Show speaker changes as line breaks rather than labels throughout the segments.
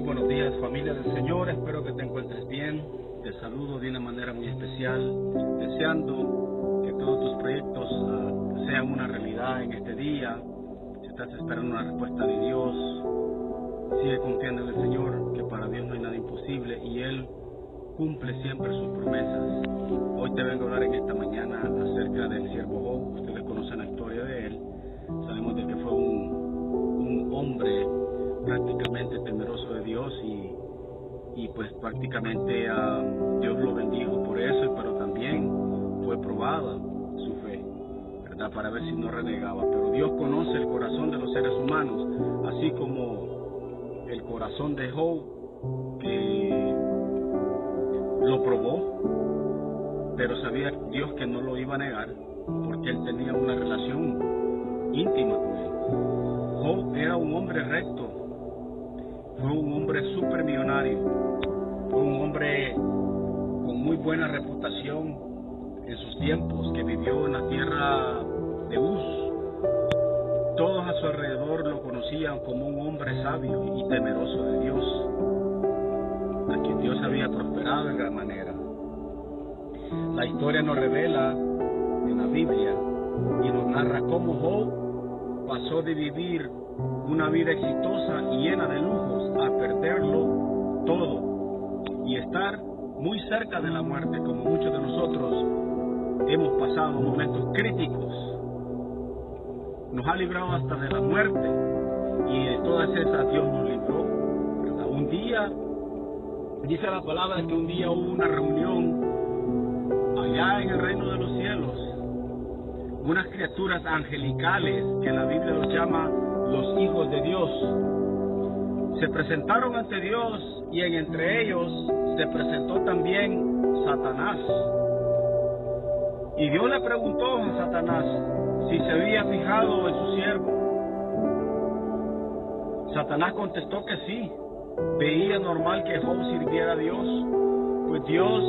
buenos días, familia del Señor. Espero que te encuentres bien. Te saludo de una manera muy especial, deseando que todos tus proyectos sean una realidad en este día. Si estás esperando una respuesta de Dios, sigue confiando en el Señor, que para Dios no hay nada imposible y Él cumple siempre sus promesas. Hoy te vengo a hablar en esta mañana acerca del siervo Job. Ustedes conocen la historia de él. Sabemos de que fue un hombre prácticamente temeroso de Dios y pues prácticamente Dios lo bendijo por eso, pero también fue probada su fe, ¿verdad? Para ver si no renegaba. Pero Dios conoce el corazón de los seres humanos, así como el corazón de Job, que lo probó, pero sabía Dios que no lo iba a negar, porque él tenía una relación íntima con él. Job era un hombre recto, fue un hombre súper millonario, fue un hombre con muy buena reputación en sus tiempos, que vivió en la tierra de Uz. Todos a su alrededor lo conocían como un hombre sabio y temeroso de Dios, a quien Dios había prosperado en gran manera. La historia nos revela en la Biblia y nos narra cómo Job pasó de vivir una vida exitosa y llena de lujos a perderlo todo y estar muy cerca de la muerte, como muchos de nosotros hemos pasado momentos críticos. Nos ha librado hasta de la muerte y de todas esas Dios nos libró, ¿verdad? Un día, dice la palabra que un día hubo una reunión allá en el reino de los cielos, unas criaturas angelicales que la Biblia los llama los hijos de Dios. Se presentaron ante Dios y entre ellos se presentó también Satanás. Y Dios le preguntó a Satanás si se había fijado en su siervo. Satanás contestó que sí, veía normal que Job sirviera a Dios, pues Dios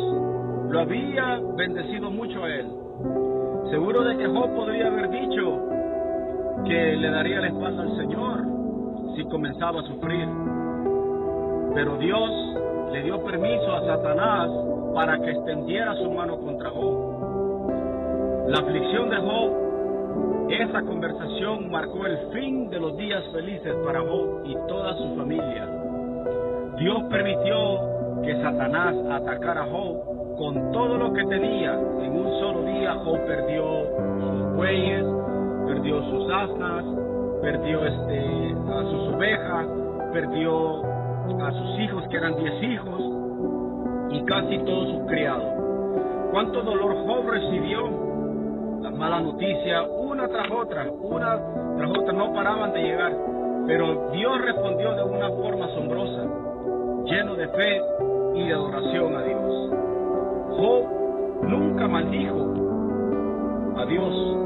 lo había bendecido mucho a él. Seguro de que Job podría haber dicho que le daría la espalda al Señor si comenzaba a sufrir. Pero Dios le dio permiso a Satanás para que extendiera su mano contra Job. La aflicción de Job, esa conversación marcó el fin de los días felices para Job y toda su familia. Dios permitió que Satanás atacara a Job con todo lo que tenía. En un solo día Job perdió sus bueyes, perdió sus asnas, perdió a sus ovejas, perdió a sus hijos, que eran 10 hijos, y casi todos sus criados. ¿Cuánto dolor Job recibió? Las malas noticias, una tras otra, no paraban de llegar. Pero Dios respondió de una forma asombrosa, lleno de fe y de adoración a Dios. Job nunca maldijo a Dios.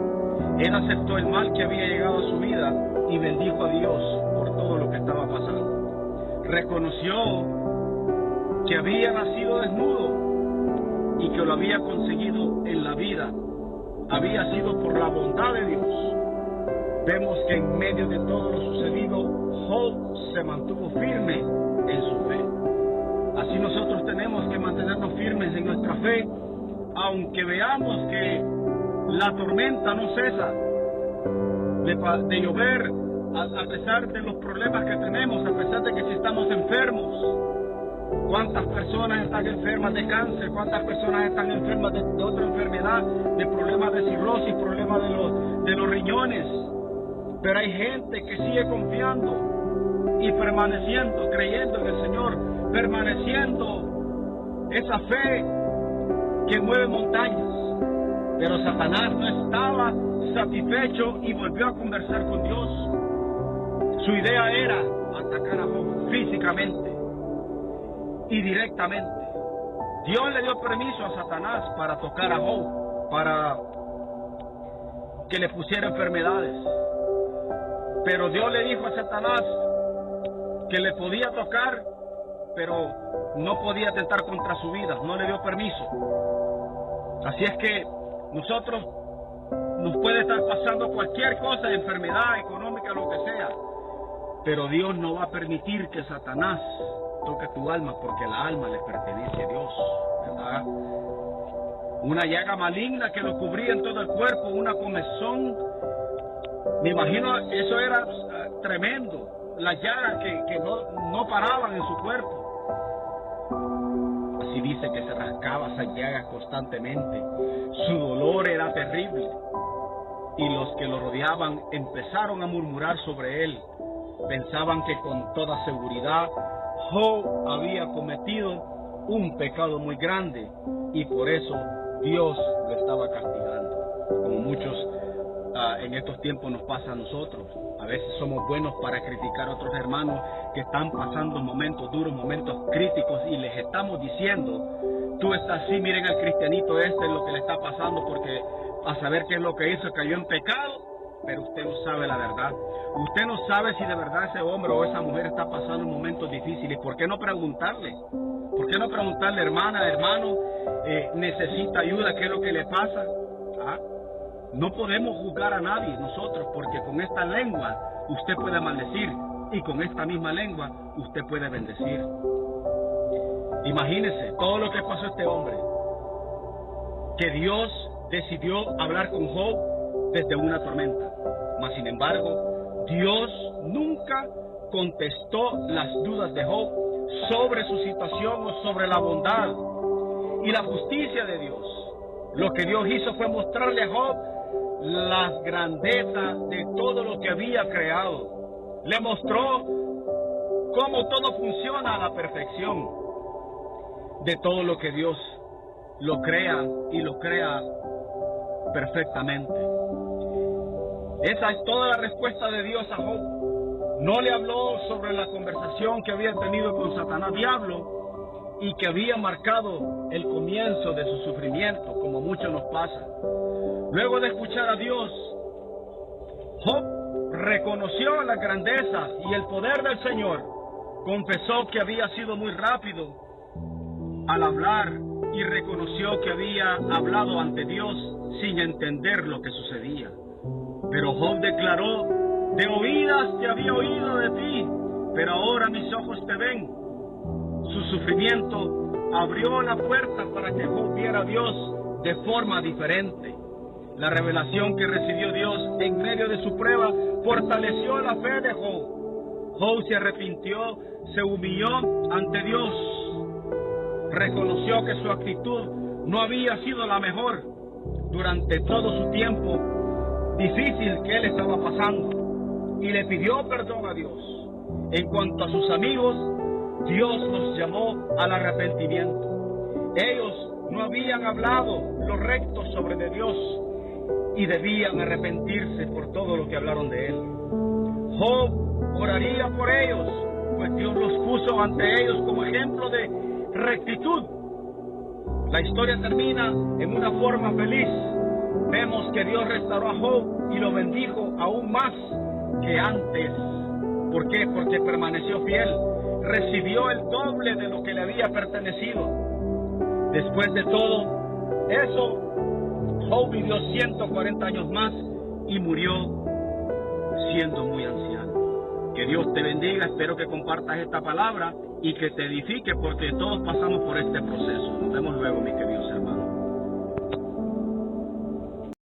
Él aceptó el mal que había llegado a su vida y bendijo a Dios por todo lo que estaba pasando. Reconoció que había nacido desnudo y que lo había conseguido en la vida. Había sido por la bondad de Dios. Vemos que en medio de todo lo sucedido, Job se mantuvo firme en su fe. Así nosotros tenemos que mantenernos firmes en nuestra fe, aunque veamos que la tormenta no cesa de llover, a pesar de los problemas que tenemos, a pesar de que si estamos enfermos. ¿Cuántas personas están enfermas de cáncer? ¿Cuántas personas están enfermas de otra enfermedad, de problemas de cirrosis, problemas de los riñones? Pero hay gente que sigue confiando y permaneciendo, creyendo en el Señor, permaneciendo esa fe que mueve montañas. Pero Satanás no estaba satisfecho y volvió a conversar con Dios. Su idea era atacar a Job físicamente y directamente. Dios le dio permiso a Satanás para tocar a Job, para que le pusiera enfermedades. Pero Dios le dijo a Satanás que le podía tocar, pero no podía atentar contra su vida, no le dio permiso. Así es que nosotros nos puede estar pasando cualquier cosa, enfermedad económica, lo que sea, Pero Dios no va a permitir que Satanás toque tu alma, porque la alma le pertenece a Dios, ¿verdad? Una llaga maligna que lo cubría en todo el cuerpo, una comezón. Me imagino, eso era tremendo. Las llagas que no paraban en su cuerpo. Así dice que se rascaba esas llagas constantemente. Su dolor era terrible. Y los que lo rodeaban empezaron a murmurar sobre él. Pensaban que con toda seguridad Job había cometido un pecado muy grande y por eso Dios lo estaba castigando. Como muchos en estos tiempos nos pasa a nosotros. A veces somos buenos para criticar a otros hermanos que están pasando momentos duros, momentos críticos, y les estamos diciendo: tú estás así, miren al cristianito es lo que le está pasando, porque a saber qué es lo que hizo, cayó en pecado. Pero usted no sabe la verdad. Usted no sabe si de verdad ese hombre o esa mujer está pasando momentos difíciles. ¿Por qué no preguntarle? ¿Por qué no preguntarle, hermana, hermano, necesita ayuda? ¿Qué es lo que le pasa? No podemos juzgar a nadie nosotros, porque con esta lengua usted puede maldecir y con esta misma lengua usted puede bendecir. Imagínese todo lo que pasó a este hombre, que Dios decidió hablar con Job desde una tormenta. Mas sin embargo, Dios nunca contestó las dudas de Job sobre su situación o sobre la bondad y la justicia de Dios. Lo que Dios hizo fue mostrarle a Job las grandezas de todo lo que había creado. Le mostró cómo todo funciona a la perfección de todo lo que Dios lo crea y lo crea perfectamente. Esa es toda la respuesta de Dios a Job. No le habló sobre la conversación que había tenido con Satanás diablo y que había marcado el comienzo de su sufrimiento, como mucho nos pasa. Luego de escuchar a Dios, Job reconoció las grandezas y el poder del Señor. Confesó que había sido muy rápido al hablar y reconoció que había hablado ante Dios sin entender lo que sucedía. Pero Job declaró: de oídas te había oído de ti, pero ahora mis ojos te ven. Su sufrimiento abrió la puerta para que Job viera a Dios de forma diferente. La revelación que recibió Dios en medio de su prueba fortaleció la fe de Job. Job se arrepintió, se humilló ante Dios. Reconoció que su actitud no había sido la mejor durante todo su tiempo difícil que él estaba pasando, y le pidió perdón a Dios. En cuanto a sus amigos, Dios los llamó al arrepentimiento. Ellos no habían hablado lo recto sobre de Dios y debían arrepentirse por todo lo que hablaron de él. Job oraría por ellos, pues Dios los puso ante ellos como ejemplo de rectitud. La historia termina en una forma feliz. Vemos que Dios restauró a Job y lo bendijo aún más que antes. ¿Por qué? Porque permaneció fiel. Recibió el doble de lo que le había pertenecido. Después de todo eso, Job vivió 140 años más y murió siendo muy anciano. Que Dios te bendiga. Espero que compartas esta palabra y que te edifique, porque todos pasamos por este proceso. Nos vemos luego, mis queridos hermanos.